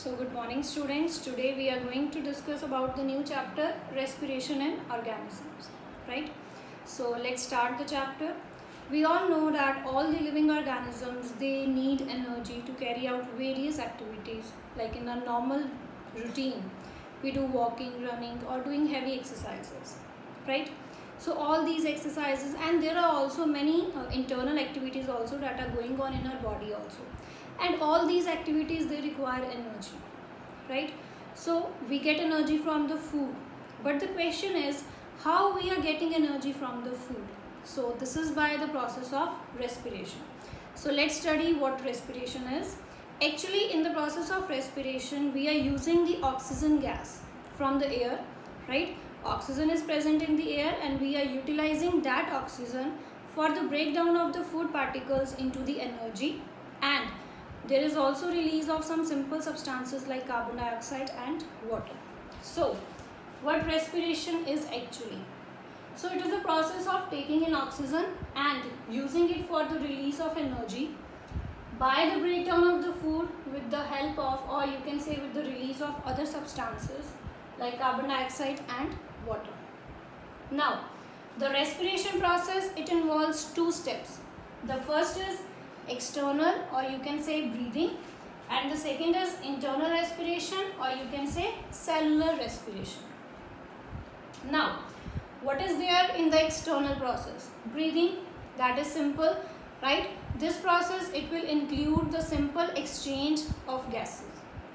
So good morning students. Today we are going to discuss about the new chapter respiration in organisms, right? So let's start the chapter. We all know that all the living organisms, they need energy to carry out various activities. Like in a normal routine, we do walking, running or doing heavy exercises, right? So all these exercises, and there are also many internal activities also that are going on in our body also, and all these activities, they require energy, right? So we get energy from the food, but the question is how we are getting energy from the food. So this is by the process of respiration. So let's study what respiration is. Actually, in the process of respiration, we are using the oxygen gas from the air, right? Oxygen is present in the air and we are utilizing that oxygen for the breakdown of the food particles into the energy, and there is also release of some simple substances like carbon dioxide and water. So what respiration is actually? So it is the process of taking in oxygen and using it for the release of energy by the breakdown of the food with the help of, or you can say with the release of other substances like carbon dioxide and water. Now, the respiration process, it involves two steps. The first is external, or you can say breathing, and the second is internal respiration, or you can say cellular respiration. Now, what is there in the external process? Breathing, that is simple, right? This process, it will include the simple exchange of gases,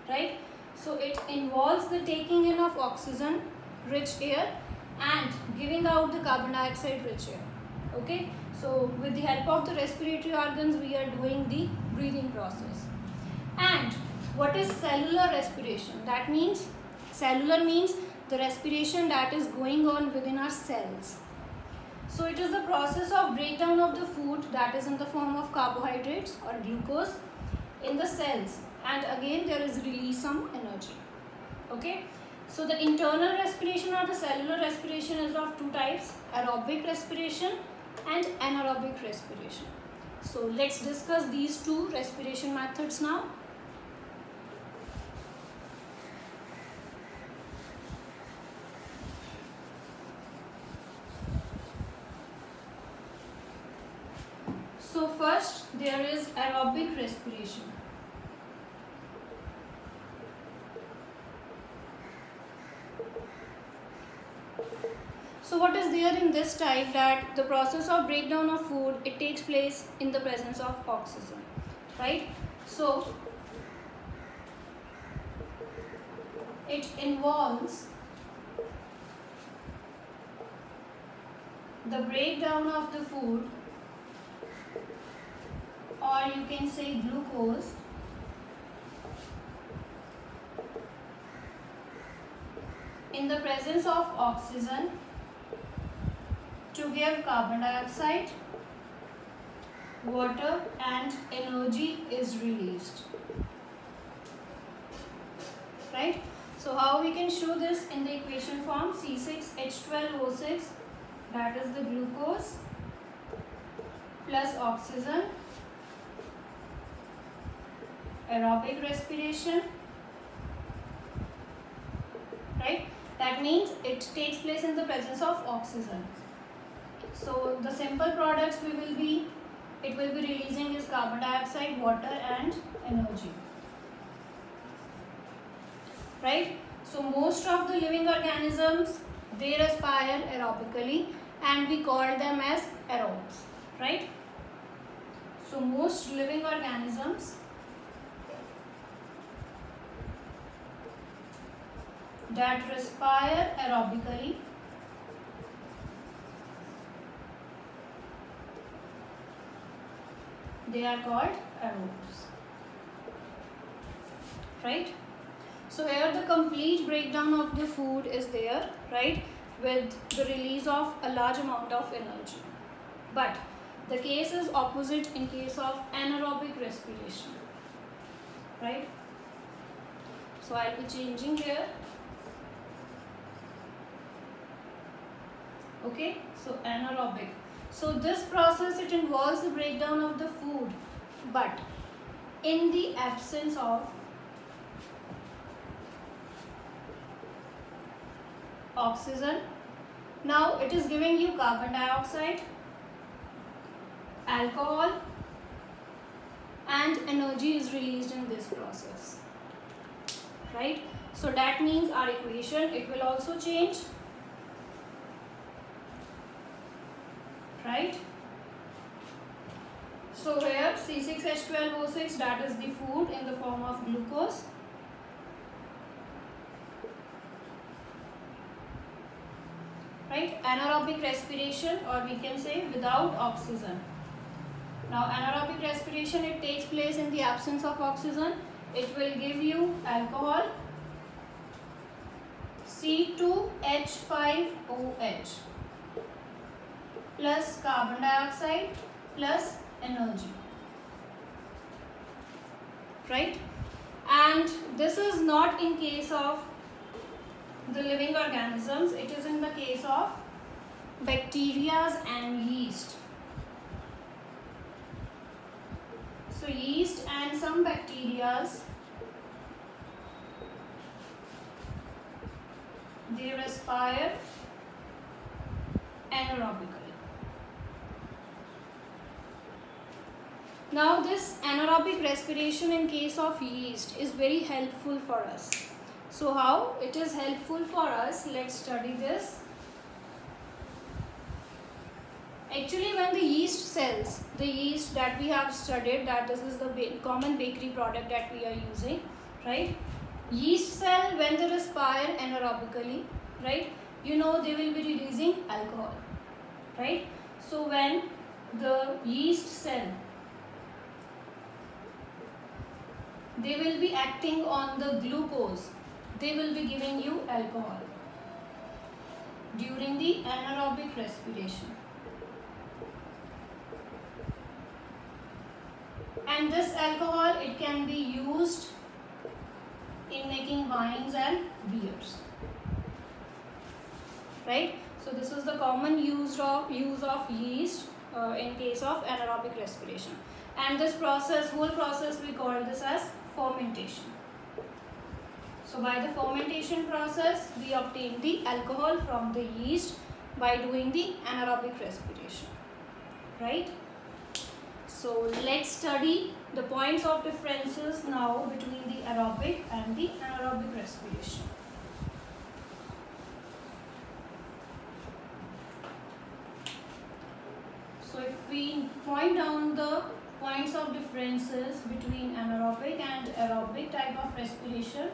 right? So it involves the taking in of oxygen rich air and giving out the carbon dioxide rich air. Okay, so with the help of the respiratory organs, we are doing the breathing process. And what is cellular respiration? That means, cellular means the respiration that is going on within our cells. So it is the process of breakdown of the food that is in the form of carbohydrates or glucose in the cells, and again there is release some energy. Okay, so the internal respiration or the cellular respiration is of two types: aerobic respiration and anaerobic respiration. So let's discuss these two respiration methods now. So first there is aerobic respiration. So what is there in this type? That the process of breakdown of food, it takes place in the presence of oxygen, right? So it involves the breakdown of the food, or you can say glucose, in the presence of oxygen to give carbon dioxide, water, and energy is released, right? So how we can show this in the equation form? C6H12O6, that is the glucose plus oxygen, aerobic respiration, right? That means it takes place in the presence of oxygen. So the simple products it will be releasing is carbon dioxide, water and energy, right? So most of the living organisms, they respire aerobically and we call them as aerobes, right? So most living organisms that respire aerobically, they are called aerobes, right? So here the complete breakdown of the food is there, right, with the release of a large amount of energy. But the case is opposite in case of anaerobic respiration, right? So I'll be changing here. Okay, so anaerobic. So this process, it involves the breakdown of the food, but in the absence of oxygen. Now it is giving you carbon dioxide, alcohol, and energy is released in this process, right? So that means our equation, it will also change, right? So here C6H12O6, that is the food in the form of glucose. Right? Anaerobic respiration, or we can say without oxygen. Now anaerobic respiration, it takes place in the absence of oxygen. It will give you alcohol, C2H5OH, plus carbon dioxide, plus energy, right? And this is not in case of the living organisms, it is in the case of bacteria and yeast. So yeast and some bacteria, they respire anaerobically. Now this anaerobic respiration in case of yeast is very helpful for us. So how it is helpful for us? Let's study this. Actually, when the yeast cells, the yeast that we have studied, that this is the common bakery product that we are using, right? Yeast cell, when they respire anaerobically, right, you know they will be releasing alcohol, right? So when the yeast cell, they will be acting on the glucose, they will be giving you alcohol during the anaerobic respiration. And this alcohol, it can be used in making wines and beers, right? So this is the common use of yeast in case of anaerobic respiration. And this process, whole process, we call this as fermentation. So by the fermentation process, we obtain the alcohol from the yeast by doing the anaerobic respiration, right? So let's study the points of differences now between the aerobic and the anaerobic respiration. So if we point down the points of differences between anaerobic and aerobic type of respiration.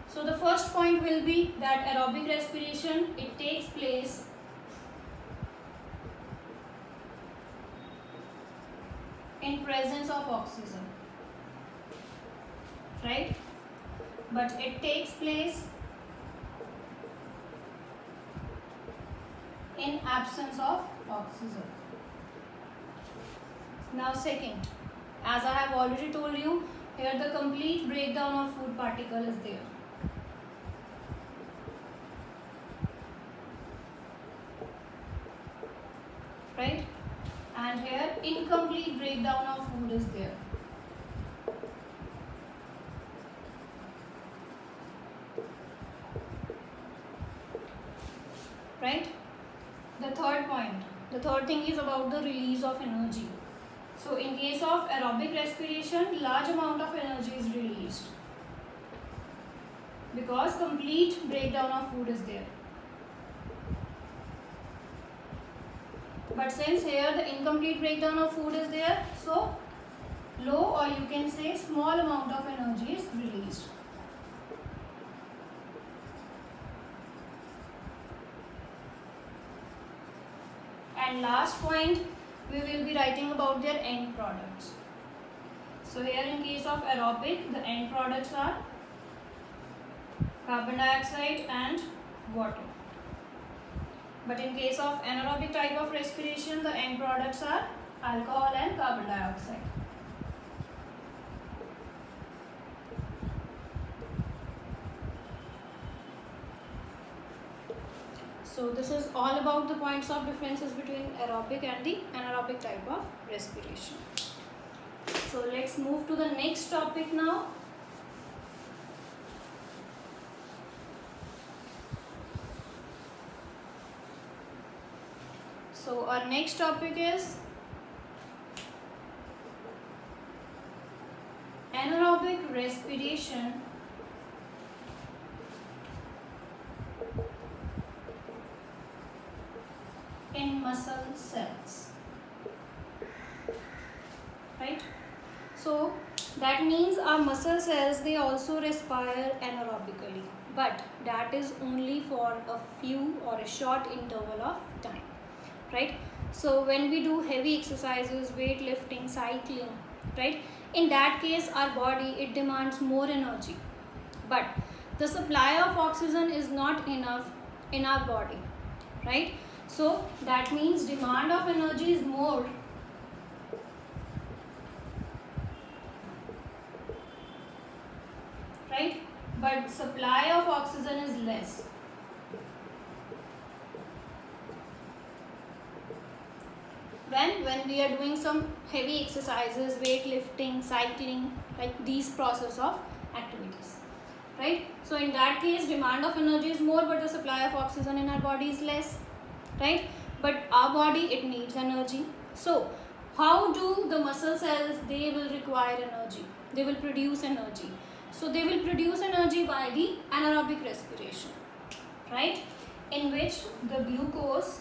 So the first point will be that aerobic respiration, it takes place in presence of oxygen, right? But it takes place in absence of oxygen. Now second, as I have already told you, here the complete breakdown of food particle is there. Right? And here incomplete breakdown of food is there. Right? The third point, the third thing is about the release of energy. So in case of aerobic respiration, large amount of energy is released because complete breakdown of food is there. But since here the incomplete breakdown of food is there, so low, or you can say small amount of energy is released. And last point, we will be writing about their end products. So here in case of aerobic, the end products are carbon dioxide and water. But in case of anaerobic type of respiration, the end products are alcohol and carbon dioxide. So this is all about the points of differences between aerobic and the anaerobic type of respiration. So let's move to the next topic now. So our next topic is anaerobic respiration in muscle cells, right? So that means our muscle cells, they also respire anaerobically, but that is only for a few or a short interval of time, right? So when we do heavy exercises, weightlifting, cycling, right, in that case our body, it demands more energy, but the supply of oxygen is not enough in our body, right? So that means demand of energy is more, right, but supply of oxygen is less. When we are doing some heavy exercises, weightlifting, cycling, like these process of activities, right? So in that case, demand of energy is more, but the supply of oxygen in our body is less, right? But our body, it needs energy. So how do the muscle cells, they will require energy, they will produce energy? So they will produce energy by the anaerobic respiration, right, in which the glucose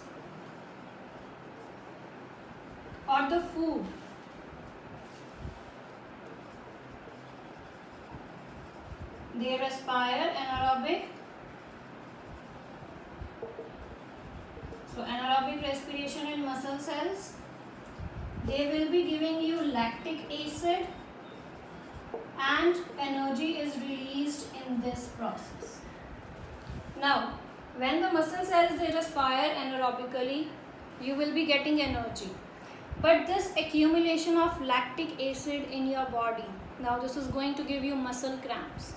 or the food they respire anaerobic. So anaerobic respiration in muscle cells, they will be giving you lactic acid and energy is released in this process. Now when the muscle cells, they respire anaerobically, you will be getting energy, but this accumulation of lactic acid in your body, now this is going to give you muscle cramps,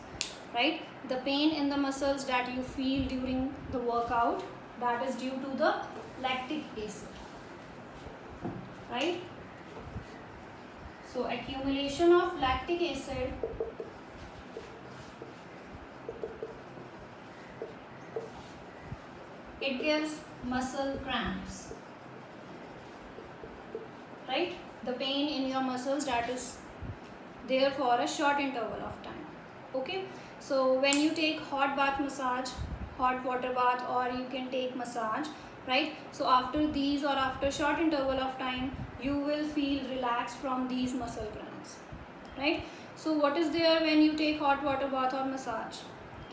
right? The pain in the muscles that you feel during the workout, that is due to the lactic acid, right? So accumulation of lactic acid it gives muscle cramps, right? The pain in your muscles that is there for a short interval of time. Okay, so when you take hot bath massage, hot water bath, or you can take massage, right? So after these or after short interval of time, you will feel relaxed from these muscle cramps, right? So what is there when you take hot water bath or massage,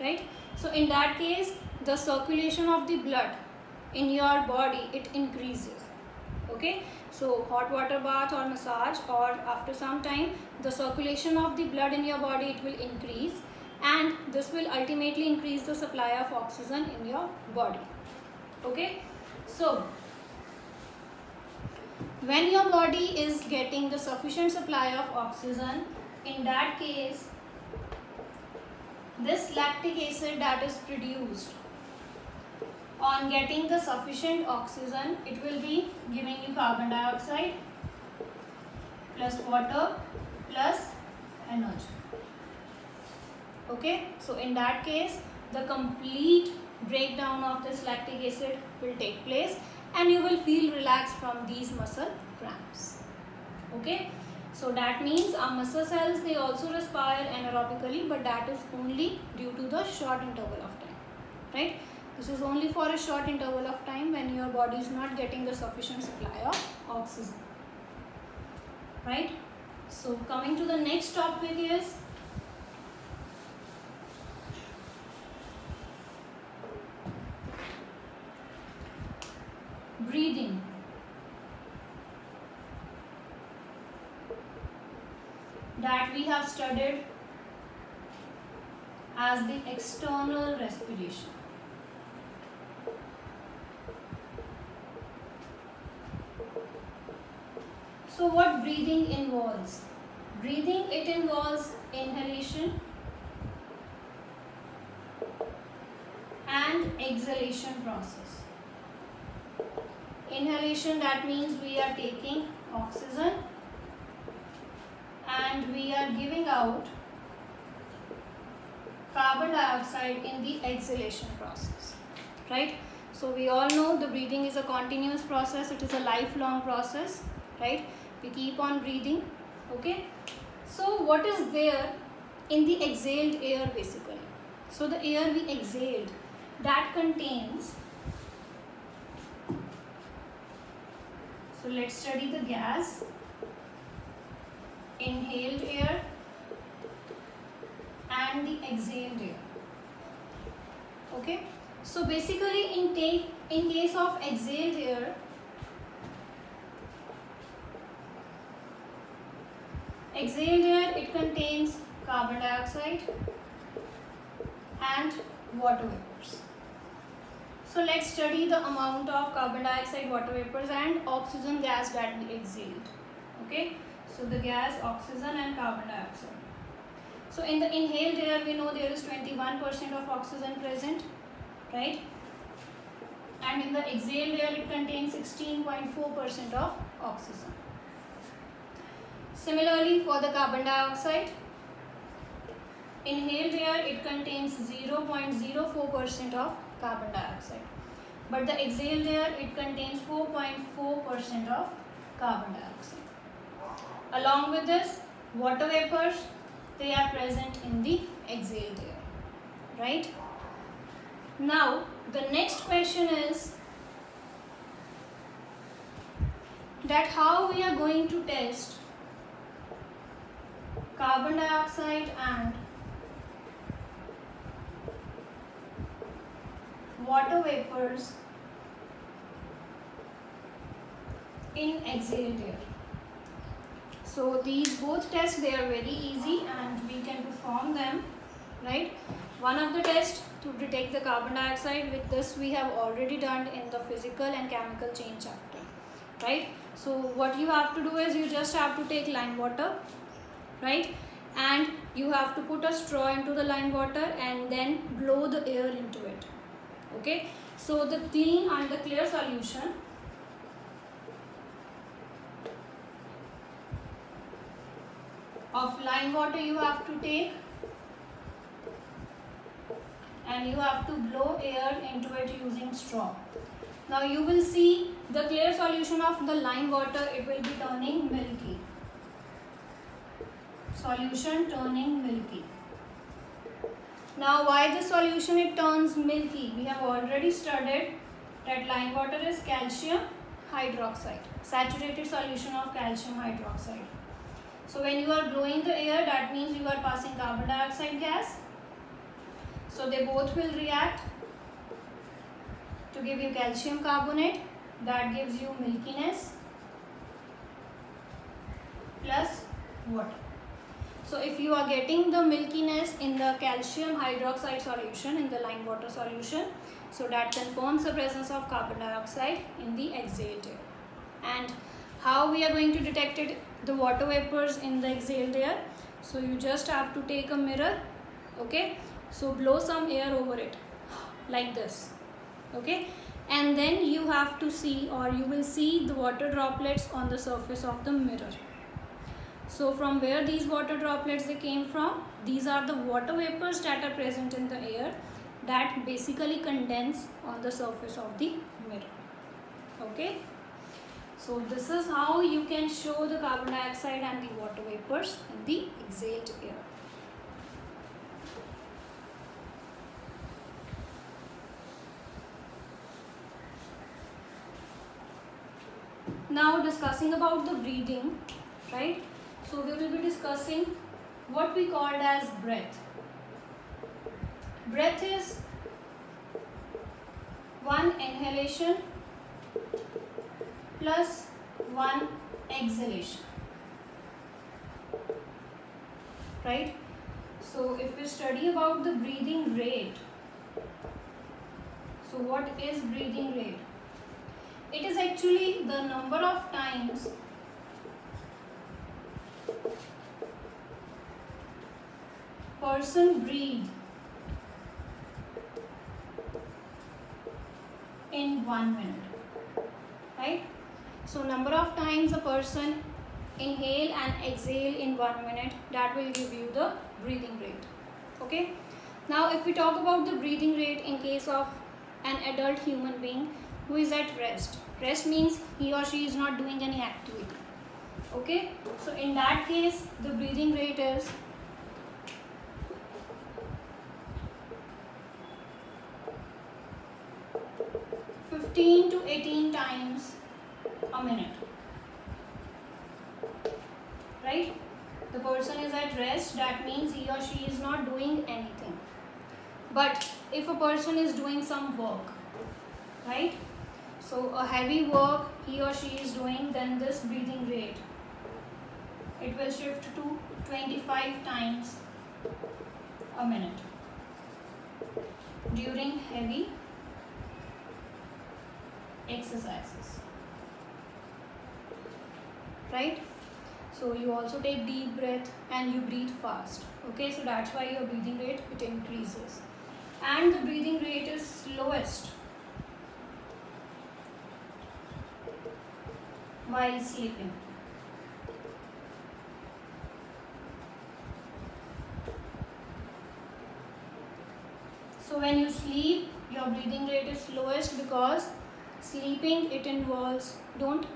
right? So in that case, the circulation of the blood in your body, it increases. Okay, so hot water bath or massage, or after some time, the circulation of the blood in your body, it will increase, and this will ultimately increase the supply of oxygen in your body. Okay, so when your body is getting the sufficient supply of oxygen, in that case, this lactic acid that is produced, on getting the sufficient oxygen, it will be giving you carbon dioxide plus water plus energy. Okay, so in that case, the complete breakdown of this lactic acid will take place and you will feel relaxed from these muscle cramps. Okay, so that means our muscle cells, they also respire anaerobically, but that is only due to the short interval of time, right? This is only for a short interval of time when your body is not getting the sufficient supply of oxygen, right? So coming to the next topic is breathing. That we have studied as the external respiration. So what breathing involves? Breathing, it involves inhalation and exhalation process. Inhalation, that means we are taking oxygen and we are giving out carbon dioxide in the exhalation process, right? So we all know the breathing is a continuous process. It is a lifelong process, right? We keep on breathing. Okay. So what is there in the exhaled air basically? So the air we exhaled, that contains, so let's study the gas, inhaled air and the exhaled air. Okay. So basically in case of exhaled air, it contains carbon dioxide and water vapors. So let's study the amount of carbon dioxide, water vapors and oxygen gas that we exhaled. Okay. So the gas, oxygen and carbon dioxide. So in the inhaled air we know there is 21% of oxygen present, right? And in the exhaled air it contains 16.4% of oxygen. Similarly for the carbon dioxide, inhaled air it contains 0.04% of carbon dioxide, but the exhaled air it contains 4.4% of carbon dioxide. Along with this, water vapors, they are present in the exhaled air, right? Now the next question is that how we are going to test carbon dioxide and water vapors in exhaled air. So these both tests, they are very easy and we can perform them, right? One of the tests to detect the carbon dioxide, with this we have already done in the physical and chemical chain chapter, right? So what you have to do is you just have to take lime water, right? And you have to put a straw into the lime water and then blow the air into it. Okay, so the clean and the clear solution of lime water you have to take and you have to blow air into it using straw. Now you will see the clear solution of the lime water, it will be turning milky. Solution turning milky. Now why the solution it turns milky? We have already studied that lime water is calcium hydroxide, saturated solution of calcium hydroxide. So when you are blowing the air, that means you are passing carbon dioxide gas. So they both will react to give you calcium carbonate, that gives you milkiness plus water. So if you are getting the milkiness in the calcium hydroxide solution, in the lime water solution, so that confirms the presence of carbon dioxide in the exhaled air. And how we are going to detect it, the water vapors in the exhaled air? So you just have to take a mirror, okay? So blow some air over it like this, okay? And then you have to see, or you will see the water droplets on the surface of the mirror. So from where these water droplets they came from? These are the water vapors that are present in the air that basically condense on the surface of the mirror. Okay. So this is how you can show the carbon dioxide and the water vapors in the exhaled air. Now discussing about the breathing, right? So we will be discussing what we called as breath. Breath is one inhalation plus one exhalation, right? So if we study about the breathing rate, so what is breathing rate? It is actually the number of times person breathe in 1 minute, right? So number of times a person inhale and exhale in 1 minute, that will give you the breathing rate. Okay. Now if we talk about the breathing rate in case of an adult human being who is at rest. Rest means he or she is not doing any activity. Okay, so in that case the breathing rate is 15 to 18 times a minute. Right? The person is at rest, that means he or she is not doing anything. But if a person is doing some work, right? So a heavy work he or she is doing, then this breathing rate, it will shift to 25 times a minute during heavy exercises. Right? So you also take deep breath and you breathe fast. Okay, so that's why your breathing rate, it increases. And the breathing rate is slowest while sleeping. So when you sleep, your breathing rate is slowest because sleeping, it involves,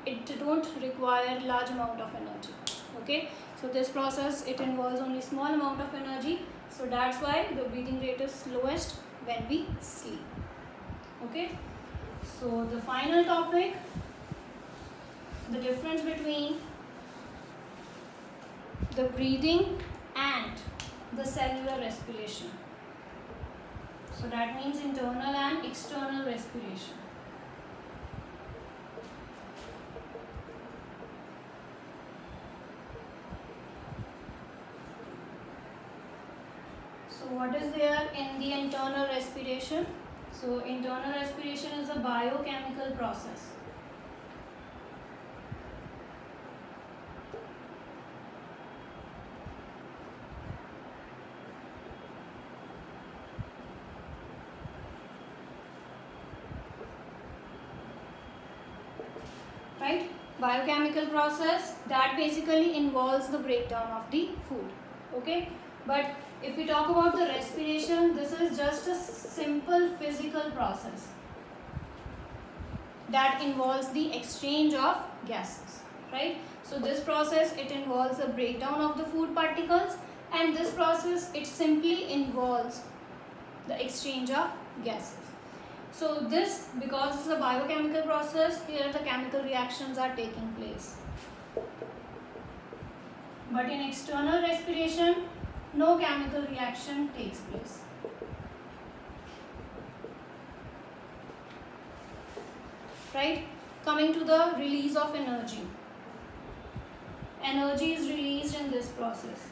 it don't require large amount of energy. Okay, so this process, it involves only small amount of energy, so that's why the breathing rate is slowest when we sleep. Okay, so the final topic, the difference between the breathing and the cellular respiration. So that means internal and external respiration. So what is there in the internal respiration? So internal respiration is a biochemical process. Right? Biochemical process that basically involves the breakdown of the food. Okay? But if we talk about the respiration, this is just a simple physical process that involves the exchange of gases, right? So this process, it involves the breakdown of the food particles, and this process, it simply involves the exchange of gases. So this, because it's a biochemical process, here the chemical reactions are taking place. But in external respiration, no chemical reaction takes place. Right? Coming to the release of energy. Energy is released in this process.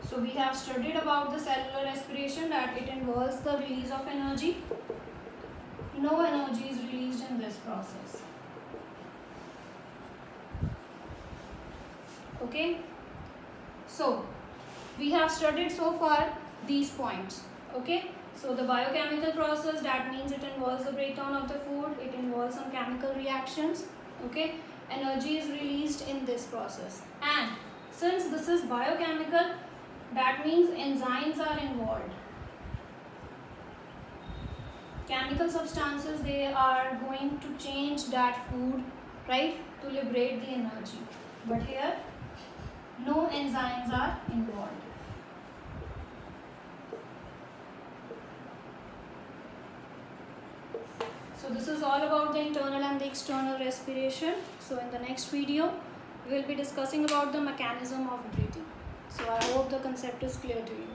So we have studied about the cellular respiration, that it involves the release of energy. No energy is released in this process. Okay, so we have studied so far these points. Okay, so the biochemical process, that means it involves the breakdown of the food, it involves some chemical reactions. Okay, energy is released in this process, and since this is biochemical, that means enzymes are involved. Chemical substances, they are going to change that food, right, to liberate the energy. But here, no enzymes are involved. So this is all about the internal and the external respiration. So in the next video, we will be discussing about the mechanism of breathing. So I hope the concept is clear to you.